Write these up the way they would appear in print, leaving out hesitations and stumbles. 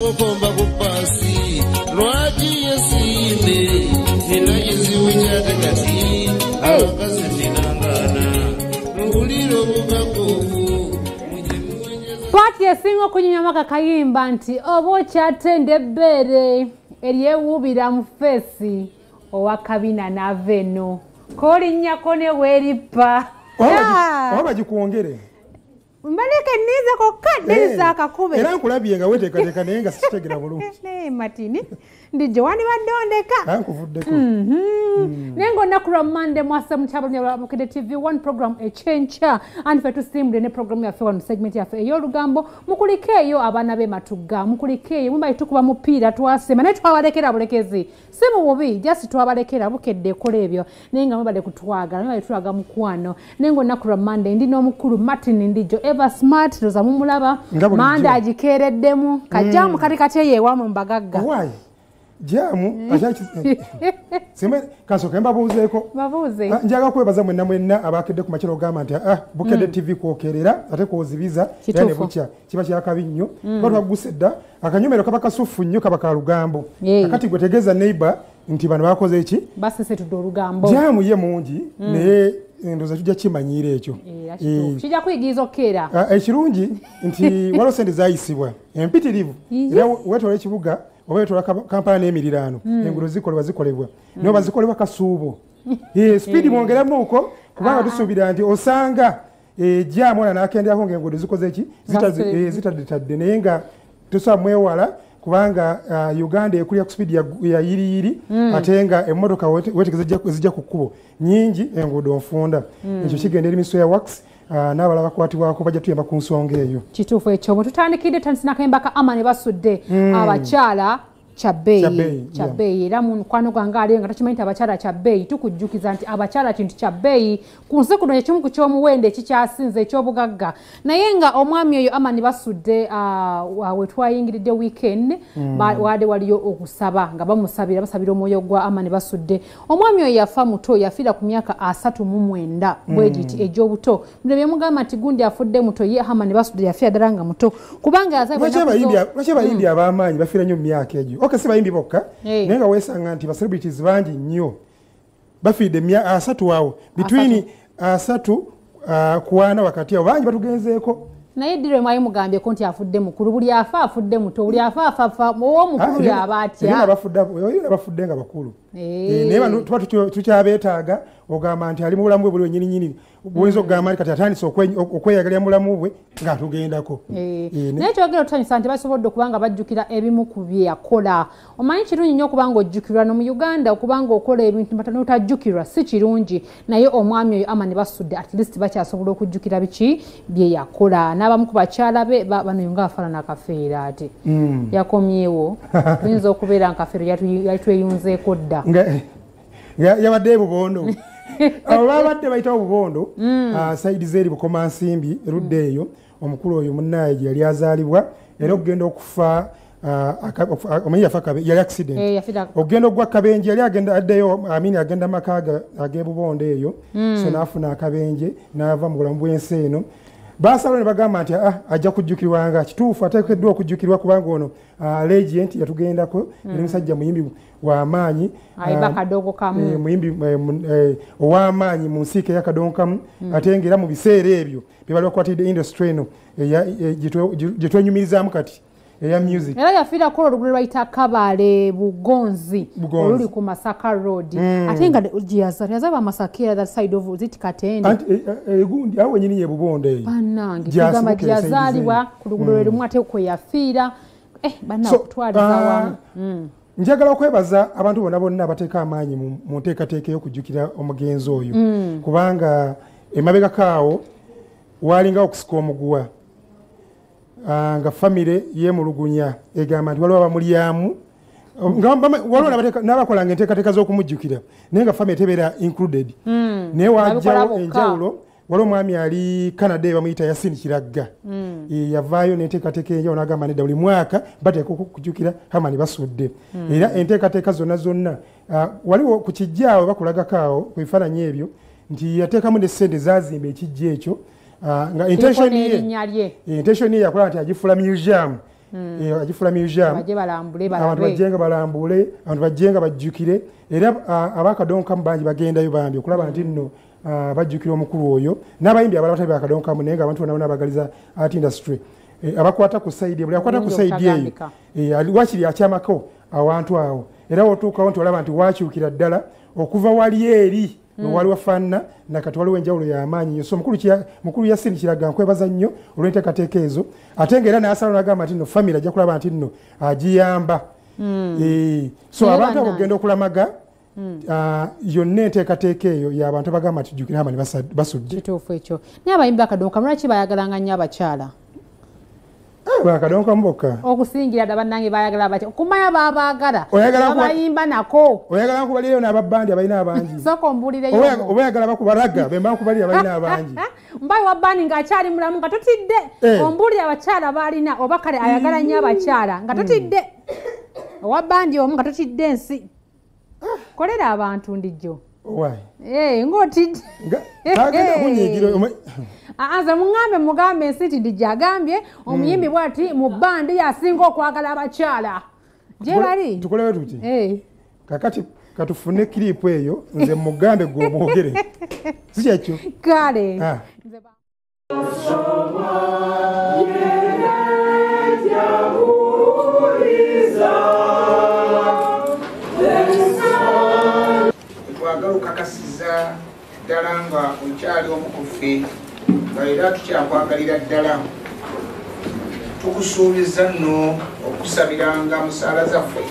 Okomba kupasi lwaji yasine ninayizi wichate kati abakazi ninangana nguliro bugakovu Pati esinga kunyamaka kayimba nti obo kyatende ebbere eryewubira mu fesi owakabina naveno kolinnyako ne weeripa oba gikuwongere mbaleke nize kokka neza akakube era nkulabye nga weteekateeka naye nga sikitegera bulungi matini ndijo wani badondeka ankuvuddeko nengo nakura Monday mwasa mchabo ya Bukedde TV one program echencha and fe tusimule ne program ya fe one segment ya fe yo lugambo mukulikeyo abana be matuga mukulikeyo mumba itukuba mupira twasema ne twabalekera bulekezi simu bubi just twabalekera Bukedde kola ebyo nenga mubade kutwaga ne twaga mukwano nengo nakura Monday ndi no mukuru Martin ndijo ever smart roza mumulaba manda agikereddemu kajamu kati kateye wa mu mbagagga why jamu achachi sembe kaso kemba buzeeko babuze njaga kwebaza mwenna abakedde ku makiro gama nti Bukedde TV kwokerera ate kozibiza yani bucha kiba kyakabinnyo batwa gusedda akanyomero kaba kasufu nnyo kaba ka lugambo akati gwetegeza neighbor nti bano bakoze eki basi setudo lugambo jamu ye mungi naye ndoza tujja kimanyira ekyo kijja kuyigiza okera ekirungi nti walo sente zayisibwa empitirivu era wetole ekibuga obeetola kampala n'emirirano engulo zikolebwa niyo bazikolebwa kasuubo speed mwongeramu uko kubanga tusuubira nti osanga jamu ona n'akenderako ng'engulo zikoze eki zitadde naye nga tusobola mwewala kubanga Uganda ekulya ku speed ya yiri ate nga emmotoka wetegeza zijja ku kkubo nyingi enguudo nfunda ekyo kigenda erimiso ya wax n'abalala bakwatibwako bajja tuyamba ku nsonga eyo kituufu ekyo bwe tutandikidde tansinakayimba Herman Basudde abakyala Chabeyi era mu kwano gwange ali nga takimanyi abakyala Chabeyi tukujjukiza nti abakyala kintu Chabeyi ku nsi kuno ekimu ku ky'omuwendo ekikyasinze eky'obugagga naye nga omwami oyo Herman Basudde we twayingiridde weekend wade waliyo okusaba nga basabira omwoyo gwa Herman Basudde omwami oyo yafa muto yafiira ku myaka 39 bwegiti egy'obuto bye mugamba nti gundi afudde muto ye Herman Basudde yafiira ddala nga muto kubanga lwaki abayimbi ab'amaanyi bafiira nnyo mu myaka egyo okasi bayimbi bokka naye nga weesanga nti ba celebrities bangi nnyo bafiidde 3 awo between 3 ku 4 wakati awo bangi batugenzeeko naye ddiro mwayi mugambyeko nti afudde mukulu buli afa afudde muto buli afa ow'omukulu yaba atya abafudde nga bakulu naye bano tuba tukyabeetaaga ogamba nti ali mu bulamu bwe buli wenyininyini buyinza okugamba nti kati atandise okweyagalira mulamu bwe ng'atugendako naye kyogera otutanyisa nti basobodde okubanga bajjukira ebimu ku bye yakola omanyi kirungi nnyo okubanga ojjukirwa no mu Uganda okubanga okola ebintu notajjukirwa si kirungi naye omwami oyo Herman Basudde at least bakyasobola okujjukira biki bye yakola n'abamu ku bakyala be bano nga afaanana akafeera ate yakomyewo tuyinza okubeera nkafeero yali tweyunzeeko dda yabadde ebubondo abo babadde bayita obubondo saidi zeri bukoma nsimbi erudde eyo omukulu oyo munnaye gye yali azaalibwa era okugenda okufa omanyi yafa yali accident okugenda ogwa akabenje yali agenda addeyo agenda makaaga ag'ebubondo eyo so n'afuna akabenje n'ava mu bulamu bw'ensi eno basalo ne bagamba nti ajja kujjukirwanga kituufu ateekeddwa okujjukirwa kubanga ono legend yatugendako eri musajja muyimbi w'amaanyi muyimbi ow'amaanyi mu nsiike y'akadongo kamu ate ng'era mu biseera ebyo bye bali bakwatidde industry eno gye twenyumirizaamu kati eya music era yafiira ko olugulu lwayita Kabale Bugonzi oluli ku Masaka Road ate nga yazaba Masaka that side of ziti Katende egundi awo nyini ye Bubondo eyo banange kugamba yazaliwa ku lugulu lumu ate ko yafiira bana okutwaliza wamu njagala okwebaza abantu bonna abateeka amaanyi mu nteekateeka y'okujjukira omugenzi oyo kubanga emabega kaawo walinga okusika omuguwa nga famire yemulugunya egamba nti waliwo abamulyamu waliwo n'abakolanga enteekateeka z'okumujjukira naye nga famire tebeera included naye wajjawo enjawulo waliwo omwami ali Canada bamuyita Yasini Kiragga yavaayo n'enteekateeka enjawulo n'agamba nedda buli mwaka bateeka okujjukira Herman Basudde era enteekateeka zonna waliwo ku kijjaawe bakulagako awo ku bifaananyi ebyo nti yateekamu ne ssente zazimba ekijja ekyo nga intention ye yakola nti agifula museum agifula museum abantu bajjenga balambule abantu bajjenga bajjukire era abakadonkamu bangi bagendayo bambi okulaba nti nno bajjukira omukulu oyo n'abayimbi abalala batabi bakadonkamu naye nga abantu bonna nabagaliza art industry abakwata ku saidi buli akwata ku saidi eyo wakiri akyamako awantu awo era wotuukawo nti olaba nti wakyukira ddala okuva wali eri wali wafaanana nakati waliwo enjawulo y'amaanyi nnyo so mukulu Yasini Kiraga nkwebaza nnyo olw'enteekateeka ezo ate ng'era n'asala n'agamba nti nno famire ajja kulaba nti nno agiyamba so abantu abo kugenda okulamaga yonna enteekateeka eyo y'abantu abagamba nti jjukira Herman Basudde kituufu ekyo naye abayimbi akadonka lwaki bayagalanga nnyo abakyala bakadonka mboka okusingira ddala bannange bayagala abakyala kumanya babaagala bayimba nako oyagala nkubalirayo n'ababandi abalina abangi sooka ombuulireyo oba oyagala bakubaraga bemba nkubalira abalina abangi mbayi wa bandi ng'akyali mulamu nga totidde ombuulire abakyala baalina oba kale ayagala nnyo abakyala nga totidde owa bandi omu nga totidde ensi kolera abantu ndijjo ng'otidde tagenda kunyiigiro aza mugambe ensi ti ndijjo agambye omuyimbi bwati mu bandi yasinga okwagala abakyala gye bali tukolewe tuti kakati katufune kiripu eyo nze mugambe gwe omwogere si kyekyo kale twagala okakasiza ddala nga okyali omukufe nga era tukyakwagalira ddala tukusuubiza nno okusabiranga musaala zaffe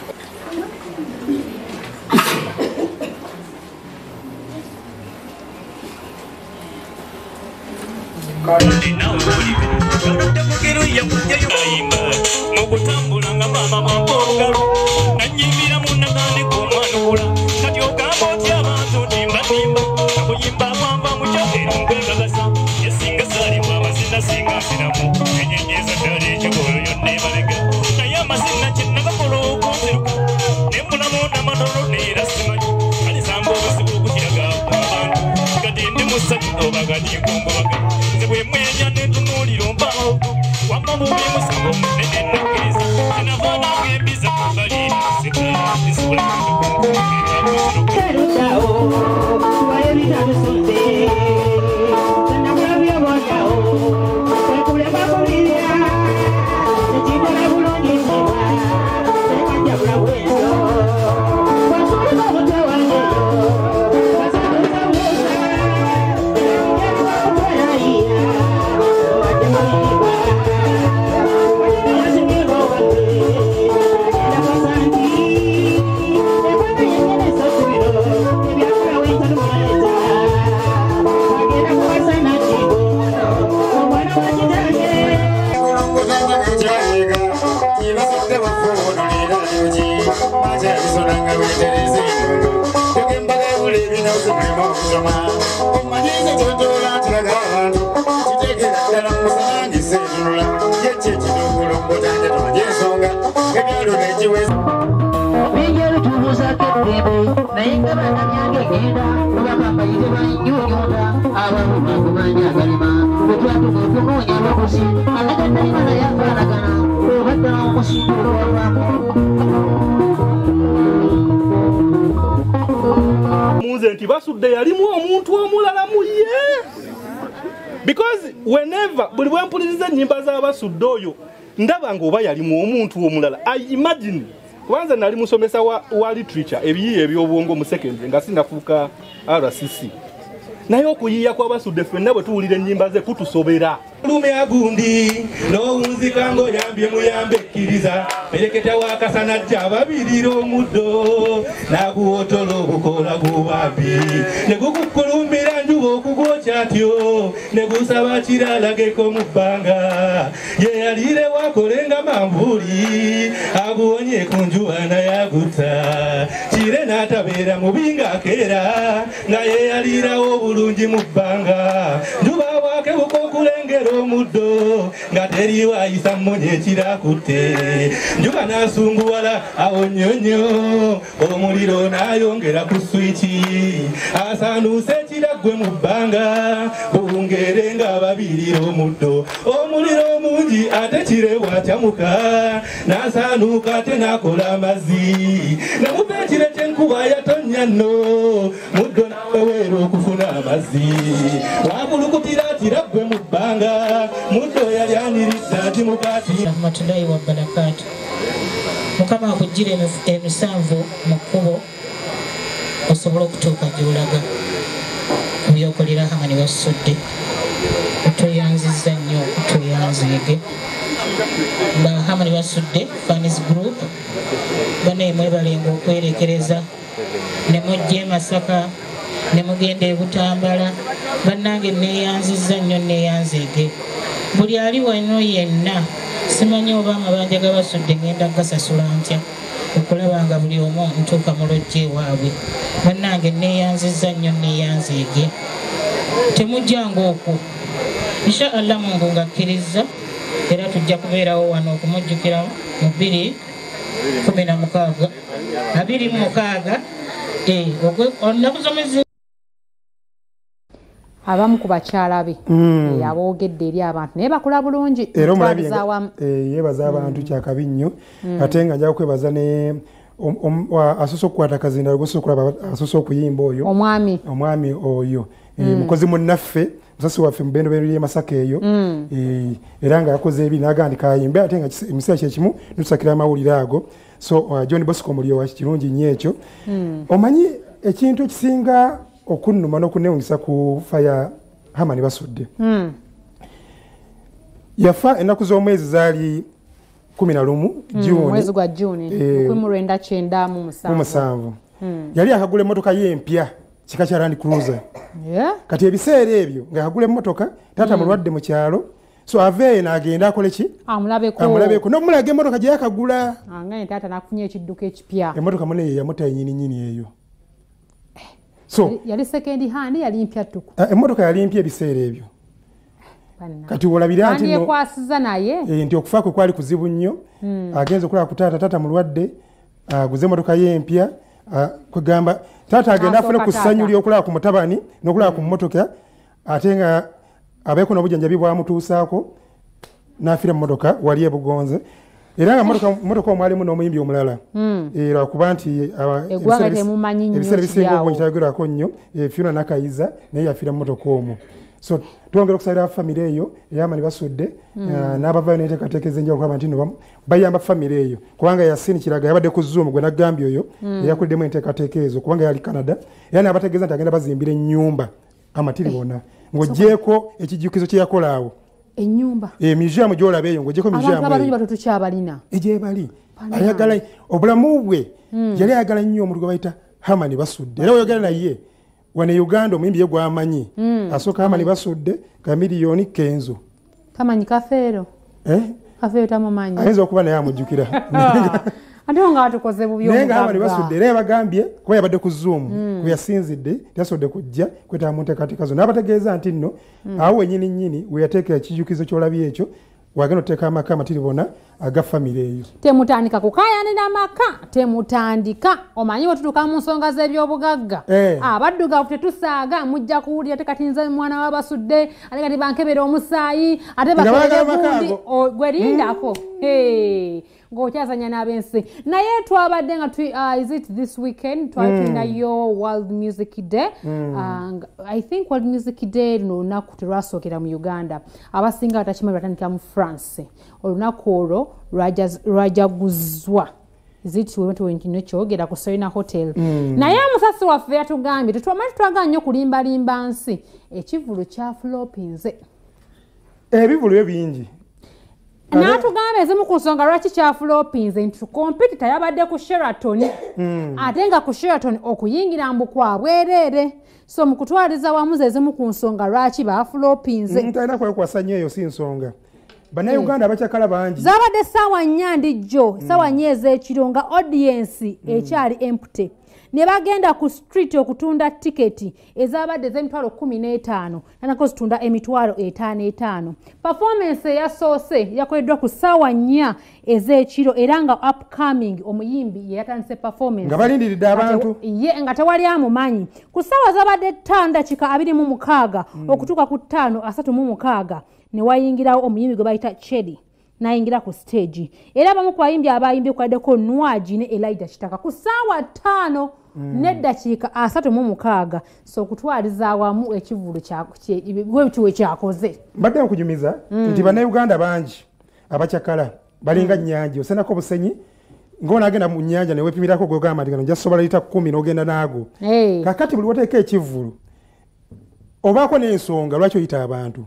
nti Basudde yalimu omuntu omulala mu ye because whenever buli bwempuliriza ennyimba za Basudde oyo ndaba ng'oba yalimu omuntu omulala. I imagine kwanza nali musomesa wa literature ebiyiiya eby'obwongo mu secondary nga sinafuuka RCC naye okuyiiya kwa Basudde ffenna bwe tuwulira ennyimba ze kutusobera. Lume agundi n'owunzika ng'oyambye muyambe ekkiriza ereketa wakasa najja ababirira omuddo n'aguwotola obukola gubambi ne gukukulumbira njuba okugwokya atyo ne gusaba kiralageko mu bbanga yeyalire wakolenga manvuuli aguwonye ku njuba nayagutta kire n'atabeera mubi ng'akeera nga yeyalirawo obulungi mu bbanga njuba bwakebuka okulengera omuddo nga teri wayisa mmunye kirakutte njuka nasunguwala awo nnyonnyo omuliro nayongera ku swiki asanuuse ekiraggwe mu bbanga bungere nga babirira omuddo omuliro mungi ate kirebwa kyamuka nasanuuka ate nakola amazzi namupa ekire kyenkuba yatonnya nno muddo naweweera okufuna amazzi wakulukutira kiraggwe mu bbanga muddo yali aniridde ati mukati rahmatullahi wa barakatu mukama akugire emisanvu mu kkubo osobola okutuuka gy'olaga ku byokolera Herman Basudde otweyanzizza nnyo okutweyanziige ba Herman Basudde Fans Group bane mwebalenga okwerekereza ne mujje Masaka ne mugenda e Butambala bannange neeyanzizza nnyo neeyanziige buli ali wano yenna simanyi oba amabanja ga Basudde ngenda gasasula ntya okulaba nga buli omu ntuuka mu lojja ewaabwe bannange neeyanzizza nnyo neeyanziige temujjanga okwo insha Allah Mungu ng'akkiriza era tujja kubeerawo wano okumujjukira mu 2016 olunaku z'omwezi abamu ku bakyala be aboogedde eri abantu naye bakula bulungi yebaza abantu kyakabi nnyo ate nga njaga kwebaza ne asoose okukwata kazinda gosoose okulaba asoose okuyimba oyo omwami oyo mukozi munnaffe musasi waffe mu bendo ly'e Masaka eyo era nga yakoze ebi n'agandika ayimbe ate nga ekiseera kyekimu nitusakira amawulire ago so John Bosco Mulyowa kirungi nnyo ekyo omanyi ekintu ekisinga okunnuma n'okunneewunyisa ku fa ya Herman Basudde yafa ennaku z'omwezi zaali 11 June mwezi gwa June 1997 yali akagula emmotoka y'empya kika kya Land Cruiser kati ebiseera ebyo nga akagula emmotoka taata mulwadde mu kyalo so aveeyo n'agenda akole ki amulabeko n'omulaga emmotoka gye yakagula taata nakufunye ekidduka ekipya emmotoka muneyo yamuta ennyininyini eyo so yali second hand yali mpya tuku emmotoka yali mpya ebiseera ebyo kati olabira nti yekwasiza naye nti okufa kwe kwali kuzibu nnyo agenze okulaba ku taata mulwadde aguze emmotoka y'empya kwegamba taata agenda afune ku ssanyu ly'okulaba ku mutabani n'okulaba ku mmotoka ate nga abeeko n'obujjanjabi bwamutuusaako n'afiira mu mmotoka wali e Bugonze era nga mmotoka omwalimu n'omuyimbi omulala lwakuba nti ebiseera bisinga obungi tayogerako nnyo Fiona Nakayiza naye yafiira mu mmotoka omwo so twongera okusabira famire eyo Herman Basudde n'abavayo n'enteekateeka enjawulo okulaba nti no bayamba famire eyo kubanga Yasini Kiraga yabadde ku Zoom gwe nagambye oyo eyakuliddemu enteekateeka ezo kubanga yali Canada era n'abategeeza nti agenda bazimbira ennyumba amatiri bonna ng'oggyeko ekijjukizo kye yakola awo ennyumba museum gy'olaba eyo ng'oggyeko museum abalungi batoto kyabalina egyebali ayagala obulamu bwe yali ayagala nnyo omuntu gwe bayita Herman Basudde era oyogera naye wano Uganda omuyimbi ye gwamanyi asooka Herman Basudde ka miliyoni Kenzo tamanyi kafeero kafeero tamumanyi ayinza okuba naye amujjukira ate nga atukoze bubi naye nga Herman Basudde era yabagambye kuba yabadde ku Zoom kwe yasinzidde tasobodde kujja kwetaba mu nteekateeka zo n'abategeeza nti nno awo wennyini nnyini we yateeka ekijjukizo ky'olabye ekyo wagenda oteeka amaka amatiri bona aga famire eyo temutandika kukayanira maka temutandika omanyi wetutuuka mu nsonga z'ebyobugagga abaddugavu tetusaaga mujja kuwulira tekatinze mwana wa Basudde ate kati bankebera omusaayi ate bakebere gundi gwerindako ng'okyazanya n'ab'ensi naye twabadde nga is it this weekend twali tulinayo World Music Day I think World Music Day luno olunaku terwasookera mu Uganda abasinga batakimanyi batandikira mu France olunaku olwo lwajaguzwa zitwentino kyogera ku Serena Hotel naye omusasi waffe yatugambye tetwamanyi tutwagala nnyo kulimbalimba nsi ekivulu kya flopinze ebivulu byo bingi n'atugamba ezimu ku nsonga lwaki kyafulopinze nti kompitita yabadde ku Sheraton ate nga ku Sheraton okuyingira mbu kwa bwereere so mu kutwaliza wamu ezimu ku nsonga lwaki bafulopinze talina kwekwasa nnyo eyo si nsonga bannayuganda abakyakala bangi zabadde ssaawa nnya ndijjo ssaawa nnya ez'ekiro nga audience ekyali empty ne bagenda ku street okutunda tiketi ezabadde z'emitwalo 15 nanako zitunda emitwalo 5 performance eyasoose yakoleddwa ku ssaawa 4 ez'ekiro era nga upcoming omuyimbi yeyatandise performance nga balindiridde abantu ye nga tewali amumanyi ku ssaawa zabadde 5:26 okutuuka ku 5:36 ne wayingirawo omuyimbi gwe bayita Chedi nayingira ku stage era abamu ku bayimbi abayimbye kwaddeko Nwaji ne Elijah Kitaka ku ssaawa 5 n'eddakiika 36 so okutwaliza awamu ekivulu bwe kyakoze mbadde okunyumiza nti bannayuganda bangi abakyakala balinga nnyanja osenako obusenyi ng'onaagenda mu nnyanja ne weepimirako gwogamba nti gano nja sobola lita 10 n'ogenda naago kakati buli woteeka ekivulu obaako n'ensonga lwaki oyita abantu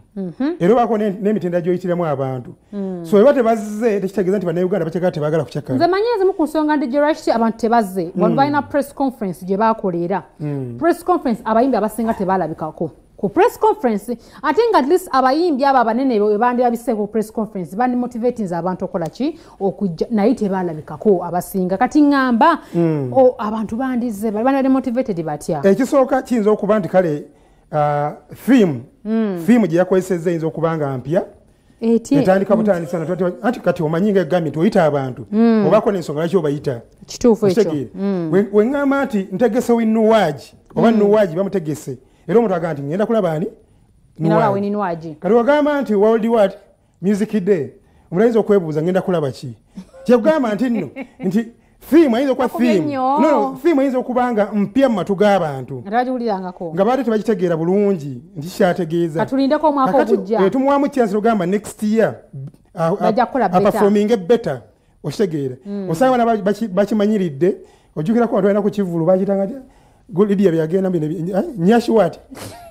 era obaako n'emitendera gy'oyitiramu abantu so eba tebazze tekitegeeza nti bannayuganda bakyakala tebaagala kukyakala nze manyi ezimu ku nsonga ndi gye lwaki abantu tebazze wano balina press conference gye baakolera press conference abayimbi abasinga tebaalabikako ku press conference ate nga at least abayimbi abo abanene bandibabise ku press conference bandi motivating abantu okola ki okujja naye tebaalabikako abasinga kati ngamba abantu bandize bali motivated batya ekisooka kiyinza okuba nti kale fiimu gye yakozesezza eyinza okuba nga mpya etandika butandisa anti kati omanyi nga eggambye nti oyita abantu obaako n'ensonga lwaki obayita kituufu ekyo weŋŋamba nti ntegese winnuwaagi oba nnuwaagi bamutegese era omuntu agamba nti ngenda kulaba ani Nwaji kati wagamba nti world what music day omuntu ayinza okwebuuza ngenda kulaba ki kyekugamba nti nno nti fiimu ayinza okuba fiimu ayinza okuba nga mpya mu matu g'abantu nga baali tebagitegeera bulungi nti kikyategeeza katulindeko omwaka ogujja tumuwamu chance ogamba next year aperforming better okitegeera osanga bana bakimanyiridde ojjukirako abantu balina ku kivulu bakitanga Lydia byagenda nyashi what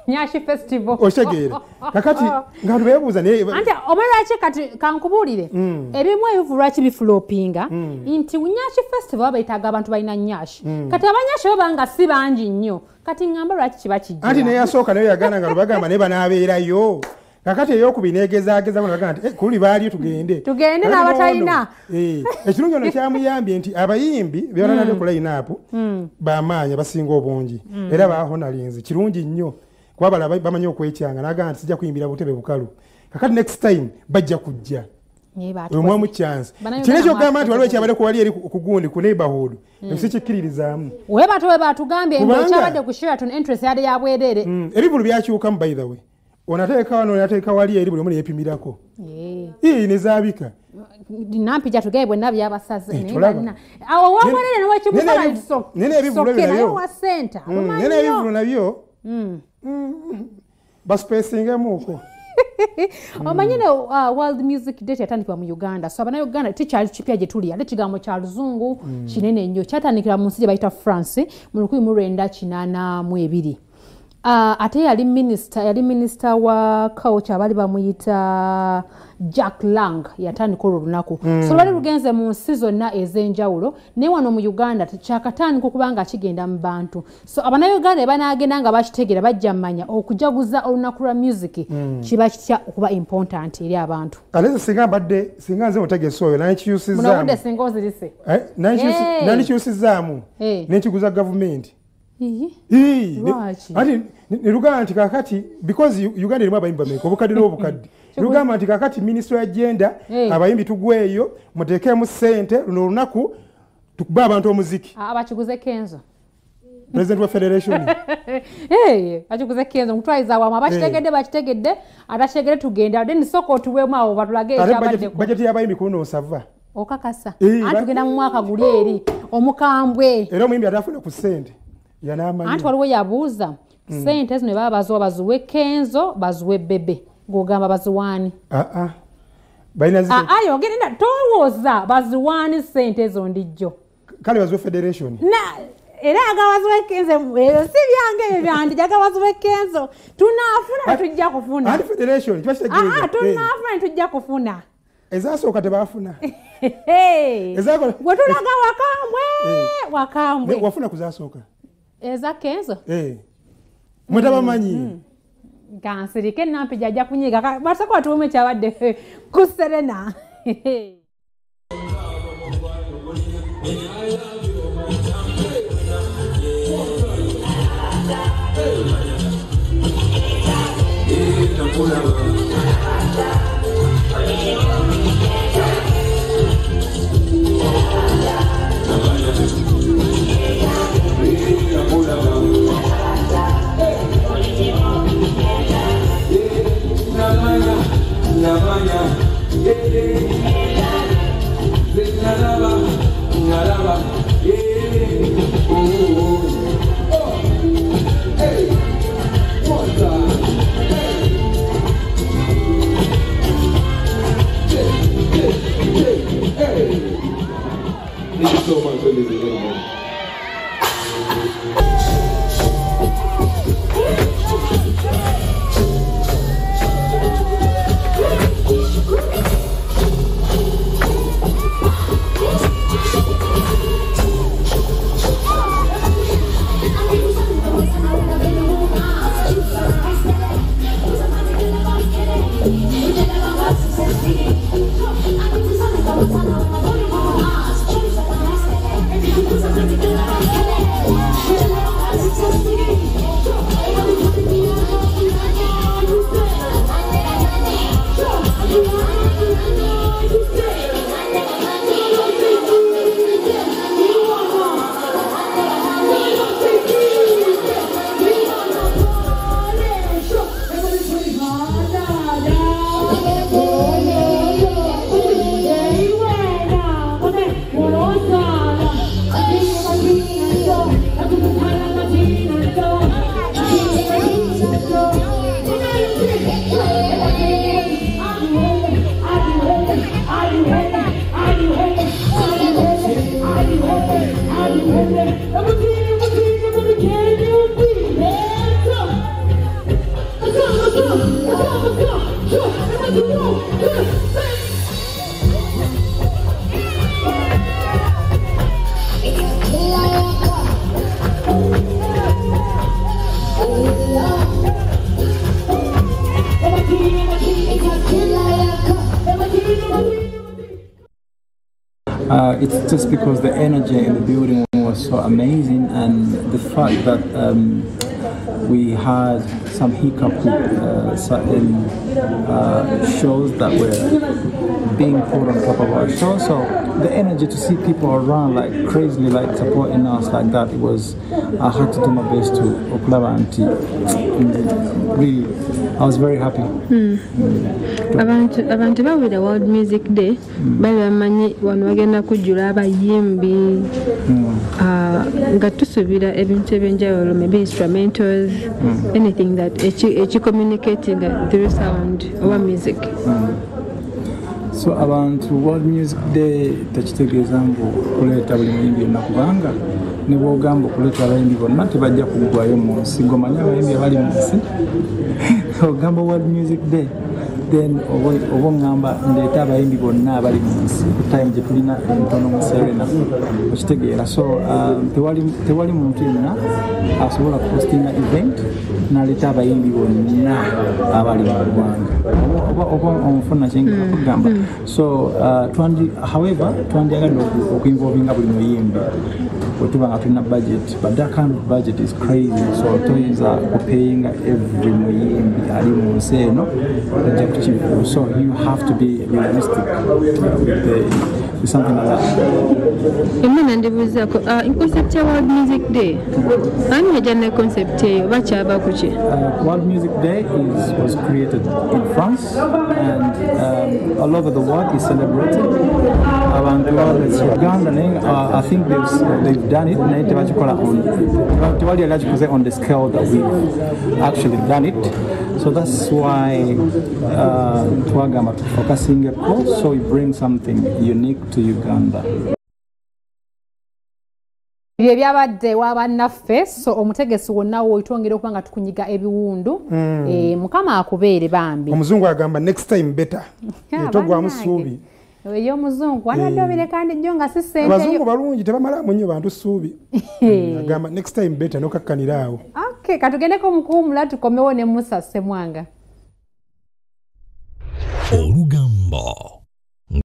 nyashi festival okitegeera kakati nga tubeebuuza naye anti omalaki kati kankubuulire ebimu ebivu lwaki bifulopinga nti nyashi festival babayitaga abantu balina nyashi kati abanyashi babanga si bangi nnyo kati ngamba lwaki kiba kijja anti naye yasooka naye yagana nga lubagamba naye banaabeerayo kakati eyokubiri negezaageza banaga nti kuli baaliyo tugende n'abatalina ekirungi ono kyamuyambye nti abayimbi bebalanadde ku line-up bamaanyi abasinga obungi era bahonalinze kirungi nnyo kuba bala bamanyi okwekyanga naga nti sijja kuyimbira butebe bukalu kakati next time bajja kujja omwamu chance kino ekyogamba nti waliwo ekyabadde kuwali eri kugundi ku neighborhood sikikkiririzaamu webatugambye ekyabadde ku Sheraton entrance yali yabwerere ebivulu byakyukamu by the way onateeka wano onateeka wali eri buli omu neyepimirako nezaabika nampija tugaye bwenna byabasaze owobwerere nowekibusalaisokerayo senta nene ebivulu nabyo baspacingemuko omanyine world music day kyatandikibwa mu Uganda so abannayuganda tekyali kipya gye tuli ate ekigambo kya luzungu kinene nnyo kyatandikira mu nsi gye bayita France mu 1982 ate yali minister wa culture abali bamuyita Jack Lang yatandika olwo lunaku so lwali lugenze mu nsi zonna ez'enjawulo naye wano mu Uganda kyakatandika okubanga kigenda mu bantu so abannayuganda banaagenda nga bakitegeera bajja mmanya okujaguza olunaku lwa music kiba kitya okuba important eri abantu aleze singa nze mutegesi oyo nandikyusizaamu singa ozirise nandikyusizaamu nenkiguza gavumenti ati nilugamba nti kakati because Uganda erimu abayimbi bameka obukadde n'obukadde nilugamba nti kakati minisitule ya genda abayimbi tugweyo muteekemu ssente luno olunaku tukuba abantu omuziki abakiguze kenzo president wa federation akiguze kenzo mutwayiza awamu abakitegedde atakitegedde tugenda then soko otuwemu awo batulage ekyabaddeko bajeti y'abayimbi kuno osava okakasa anti tugenda mu mwaka guli eri omukambwe era omuyimbi atafuna ku ssente anti waliwo yabuuza sente zino baba bazuwa bazuwe kenzo bazuwe bebe ng'ogamba baziwaani yogenda towooza baziwaani sente ezo ndijjo kale bazuwe federation era agabaziwe kenzo si byange ebyo byandi jagabaziwe kenzo tunaafuna tujja kufuna tunaafuna tujja kufuna ezasooka tebafuna gwe tulaga wakambwe wafuna kuzasooka eza kenzo mwetabamanyi gansirike nampija ajja kunyiga basako batuwemu ekyabadde ku Serena Thank you so much, ladies and gentlemen. It's just because the energy in the building was so amazing, and the fact that we had some hiccup with certain shows that were being put on top of our show. So the energy to see people around like crazily, like supporting us like that, it was, I had to do my best to okulaba anti. Really, I was very happy. Abantu bawulira World Music Day bali bamanyi wano bagenda kujjula abayimbi nga tusuubira ebintu ebyenjawulo, maybe instrumentals, anything that communicating through sound or music. So abantu World Music Day tekitegeeza ngu kuleeta buli muyimbi yonna, kubanga ne bw'ogamba okuleeta abayimbi bonna tebajja kuggwayo mu nsi. Gomanya abayimbi abali mu nsi ogamba World Music Day, then oba ngamba ndeeta abayimbi bonna abali mu nsi ku time gye tulina entono mu Serena, okitegeera. So tewali muntu yenna asobola kupostinga event n'aleeta abayimbi bonna abali mu ggwanga oba omufuna kyenga kugamba. So however twandyagadde okuinvolvinga buli muyimbi bwetuba nga tulina budget, but that kind of budget is crazy. So toyinza kupayinga every muyimbi ali mu nsi eno ojja kukivuga. So you have to be realistic with something like that. Emana ndibuuzaako in concept ya World Music Day ani yajja concept eyo bakyaba ku ki? World Music Day was created in France, and all over the world is celebrated. Abantu Uganda, I think they've done it. Tewali on the scale that we've actually done it. So that's why twagamba focusing a course, so we bring something unique to Uganda. Bye byabadde wabannaffe, so omutegesi wonna woyitwongera okuba nga tukunyiga ebiwundu. Mukama akubeere bambi. Omuzungu agamba next time better. Togwamu ssuubi. Eyo omuzungu anadobere kandi jjo nga si ssente. Abazungu balungi tebamalamu nnyo bantu ssuubi. Agamba next time better nokakkanira awo. Okay, katugendeko mukuwumula tukomewo ne Musa Ssemwanga. Olugamba.